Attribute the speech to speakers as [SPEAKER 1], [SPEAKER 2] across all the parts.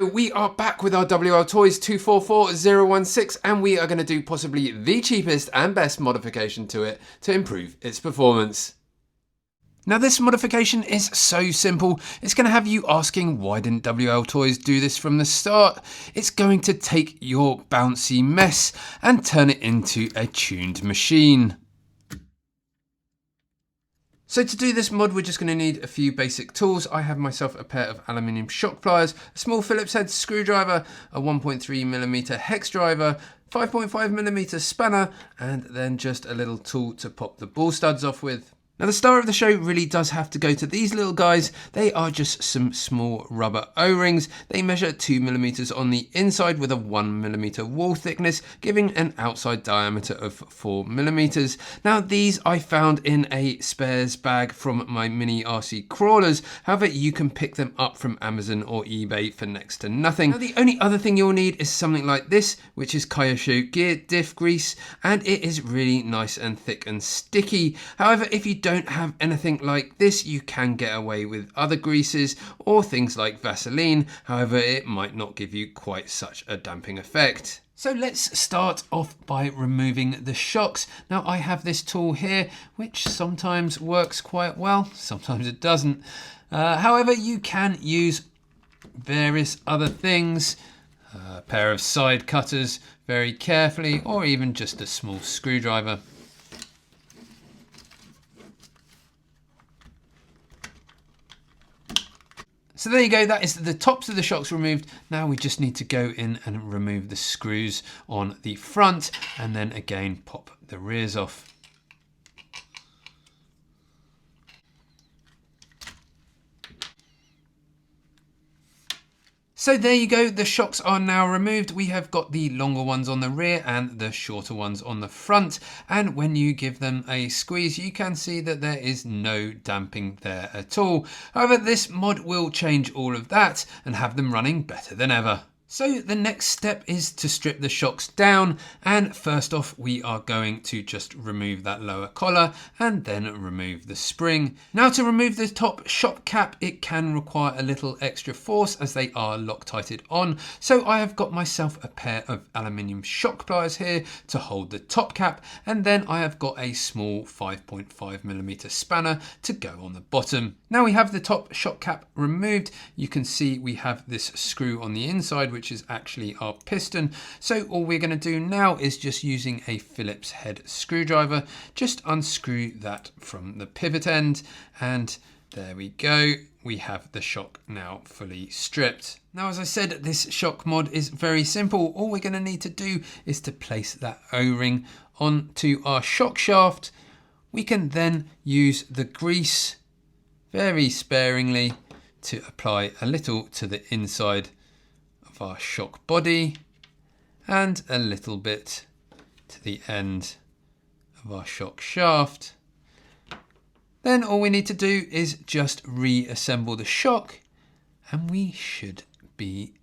[SPEAKER 1] We are back with our Wltoys 244016 and we are going to do possibly the cheapest and best modification to it to improve its performance. Now this modification is so simple, it's going to have you asking why didn't Wltoys do this from the start? It's going to take your bouncy mess and turn it into a tuned machine. So to do this mod, we're just going to need a few basic tools. I have myself a pair of aluminium shock pliers, a small Phillips head screwdriver, a 1.3mm hex driver, 5.5mm spanner, and then just a little tool to pop the ball studs off with. Now the star of the show really does have to go to these little guys. They are just some small rubber O-rings. They measure 2mm on the inside with a 1mm wall thickness, giving an outside diameter of 4mm. Now these I found in a spares bag from my Mini RC crawlers. However, you can pick them up from Amazon or eBay for next to nothing. Now the only other thing you'll need is something like this, which is Kyosho gear diff grease, and it is really nice and thick and sticky. However, if you don't have anything like this, you can get away with other greases or things like Vaseline. However, it might not give you quite such a damping effect. So let's start off by removing the shocks. Now I have this tool here, which sometimes works quite well, sometimes it doesn't. However, you can use various other things, a pair of side cutters very carefully, or even just a small screwdriver. So there you go, that is the tops of the shocks removed. Now we just need to go in and remove the screws on the front and then again pop the rears off. So there you go, the shocks are now removed. We have got the longer ones on the rear and the shorter ones on the front. And when you give them a squeeze, you can see that there is no damping there at all. However, this mod will change all of that and have them running better than ever. So the next step is to strip the shocks down, and first off we are going to just remove that lower collar and then remove the spring. Now to remove the top shock cap, it can require a little extra force as they are Loctited on, so I have got myself a pair of aluminium shock pliers here to hold the top cap, and then I have got a small 5.5mm spanner to go on the bottom. Now we have the top shock cap removed, you can see we have this screw on the inside which is actually our piston. So all we're going to do now is just using a Phillips head screwdriver, just unscrew that from the pivot end, and there we go. We have the shock now fully stripped. Now, as I said, this shock mod is very simple. All we're going to need to do is to place that O-ring onto our shock shaft. We can then use the grease very sparingly to apply a little to the inside of our shock body and a little bit to the end of our shock shaft. Then all we need to do is just reassemble the shock and we should be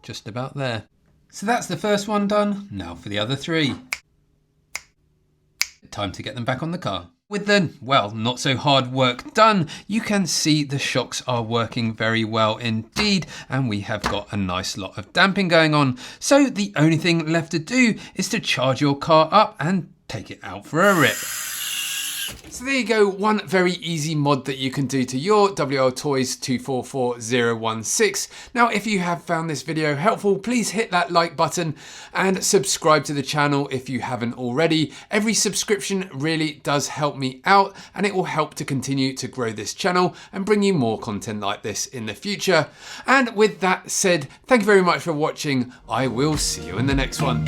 [SPEAKER 1] just about there. So that's the first one done. Now for the other three. Time to get them back on the car. With the, well, not so hard work done, you can see the shocks are working very well indeed, and we have got a nice lot of damping going on. So the only thing left to do is to charge your car up and take it out for a rip. So there you go, one very easy mod that you can do to your Wltoys 244016. Now, if you have found this video helpful, please hit that like button and subscribe to the channel if you haven't already. Every subscription really does help me out, and it will help to continue to grow this channel and bring you more content like this in the future. And with that said, thank you very much for watching. I will see you in the next one.